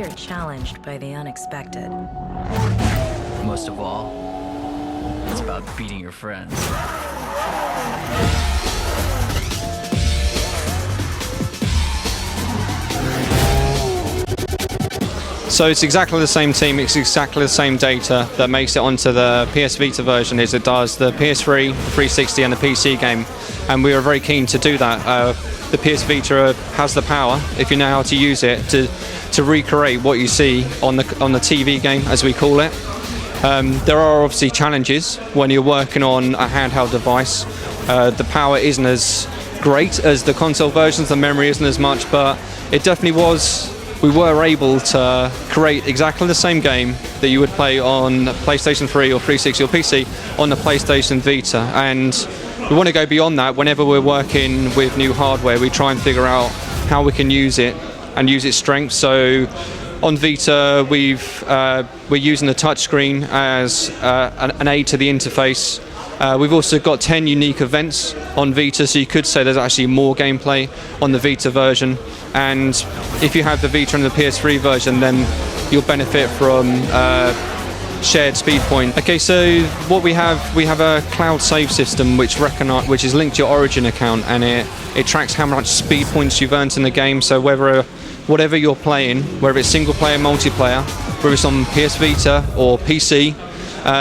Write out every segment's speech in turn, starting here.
we are challenged by the unexpected. Most of all, it's about beating your friends. So it's exactly the same team, it's exactly the same data that makes it onto the PS Vita version as it does the PS3, 360 and the PC game. And we were very keen to do that. The PS Vita has the power, if you know how to use it, to recreate what you see on the TV game, as we call it. There are obviously challenges when you're working on a handheld device. The power isn't as great as the console versions, the memory isn't as much, but it definitely was. We were able to create exactly the same game that you would play on PlayStation 3 or 360 or PC on the PlayStation Vita, and we want to go beyond that. Whenever we're working with new hardware, we try and figure out how we can use it and use its strengths. So on Vita, we're using the touchscreen as an aid to the interface. We've also got 10 unique events on Vita, so you could say there's actually more gameplay on the Vita version. And if you have the Vita and the PS3 version, then you'll benefit from shared speed point. Okay, so what we have a cloud save system which is linked to your Origin account, and it tracks how much speed points you've earned in the game. So whatever you're playing, whether it's single player, multiplayer, whether it's on PS Vita or PC,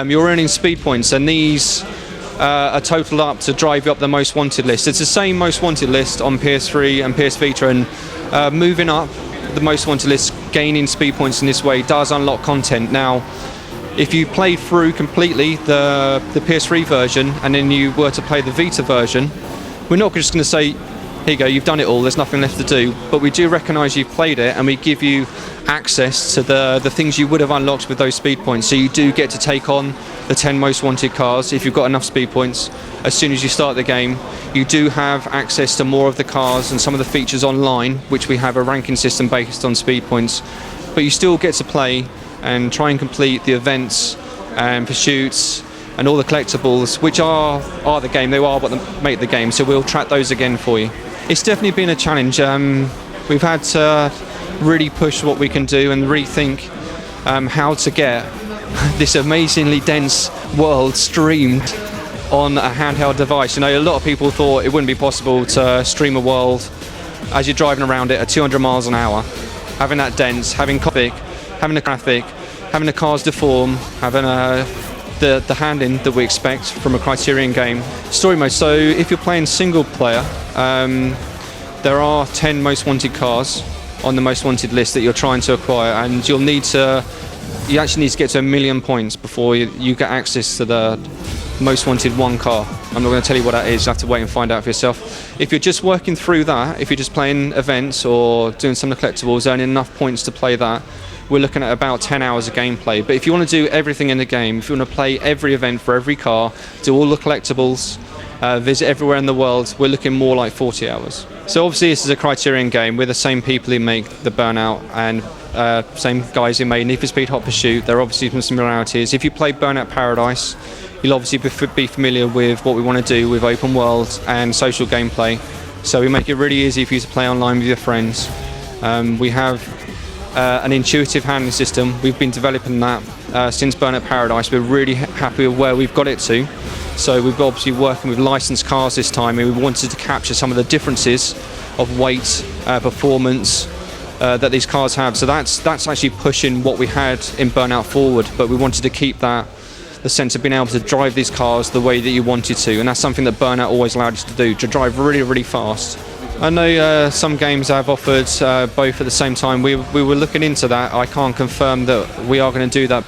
you're earning speed points, and these are totaled up to drive you up the most wanted list. It's the same most wanted list on PS3 and PS Vita, and moving up the most wanted list, gaining speed points in this way does unlock content. Now, if you played through completely the PS3 version and then you were to play the Vita version, we're not just going to say, here you go, you've done it all, there's nothing left to do, but we do recognise you've played it, and we give you access to the things you would have unlocked with those speed points. So you do get to take on the 10 most wanted cars if you've got enough speed points. As soon as you start the game, you do have access to more of the cars and some of the features online, which we have a ranking system based on speed points, but you still get to play and try and complete the events and pursuits and all the collectibles, which are the game. They are what make the game, so we'll track those again for you. It's definitely been a challenge. We've had to really push what we can do and rethink how to get this amazingly dense world streamed on a handheld device. You know, a lot of people thought it wouldn't be possible to stream a world as you're driving around it at 200 miles an hour, having that dense, having traffic, having the cars deform, having the handling that we expect from a Criterion game. Story mode, so if you're playing single player, there are 10 most wanted cars on the most wanted list that you're trying to acquire, and you actually need to get to 1 million points before you get access to the most wanted one car. I'm not going to tell you what that is, you have to wait and find out for yourself. If you're just working through that, if you're just playing events or doing some of the collectibles, earning enough points to play that, we're looking at about 10 hours of gameplay. But if you want to do everything in the game, if you want to play every event for every car, do all the collectibles, visit everywhere in the world, we're looking more like 40 hours. So obviously this is a Criterion game. We're the same people who make the Burnout and same guys who made Need for Speed Hot Pursuit. There are obviously some similarities. If you play Burnout Paradise, you'll obviously be familiar with what we want to do with open world and social gameplay. So we make it really easy for you to play online with your friends. We have an intuitive handling system. We've been developing that since Burnout Paradise. We're really happy with where we've got it to. So we've obviously working with licensed cars this time, and we wanted to capture some of the differences of weight, performance that these cars have. So that's actually pushing what we had in Burnout forward, but we wanted to keep the sense of being able to drive these cars the way that you wanted to, and that's something that Burnout always allowed us to do, to drive really, really fast. I know some games have offered both at the same time. We were looking into that. I can't confirm that we are going to do that